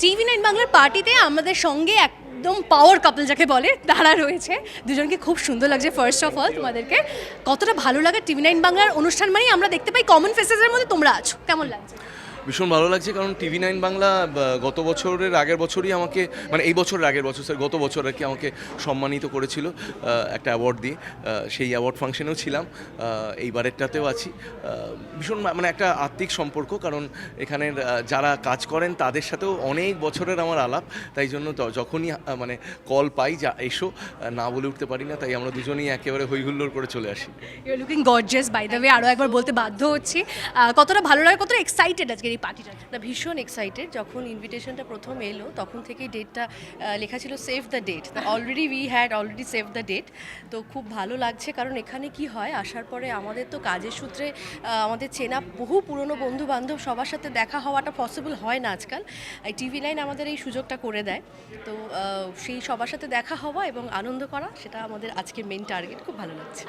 TV9 বাংলার পার্টিতে আমাদের সঙ্গে একদম পাওয়ার কাপল যাকে বলে তারা রয়েছে। দুজনকে খুব সুন্দর লাগছে। ফার্স্ট অফ অল তোমাদেরকে কতটা ভালো লাগে TV9 বাংলার অনুষ্ঠান মানেই আমরা দেখতে পাই কমন ফেসেসের মধ্যে তোমরা আছো, কেমন লাগছে? ভীষণ ভালো লাগছে, কারণ TV9 বাংলা গত বছরের আগের বছরই আমাকে, মানে এই বছরের আগের বছর স্যার, গত বছর আর কি আমাকে সম্মানিত করেছিল একটা অ্যাওয়ার্ড দিয়ে। সেই অ্যাওয়ার্ড ফাংশনেও ছিলাম, এইবারেরটাতেও আছি। ভীষণ মানে একটা আত্মিক সম্পর্ক, কারণ এখানের যারা কাজ করেন তাদের সাথেও অনেক বছরের আমার আলাপ। তাই জন্য যখনই মানে কল পাই যা এসো, না বলে উঠতে পারি না, তাই আমরা দুজনেই একেবারে হইহুল্লোড় করে চলে আসি। You are looking gorgeous by the way, আরও একবার বলতে বাধ্য হচ্ছি। কতটা ভালো লাগে, কতটা এক্সাইটেড আজকের এই পার্টিটা? না, ভীষণ এক্সাইটেড। যখন ইনভিটেশনটা প্রথম এলো তখন থেকেই ডেটটা লেখা ছিল save the date. Already we had already save the date. তো খুব ভালো লাগছে, কারণ এখানে কি হয়, আসার পরে আমাদের তো কাজের সূত্রে আমাদের চেনা বহু পুরনো বন্ধু বান্ধব সবার সাথে দেখা হওয়াটা পসিবল হয় না আজকাল। TV9 আমাদের এই সুযোগটা করে দেয়। তো সেই সবার সাথে দেখা হওয়া এবং আনন্দ করা, সেটা আমাদের আজকে মেন টার্গেট। খুব ভালো লাগছে।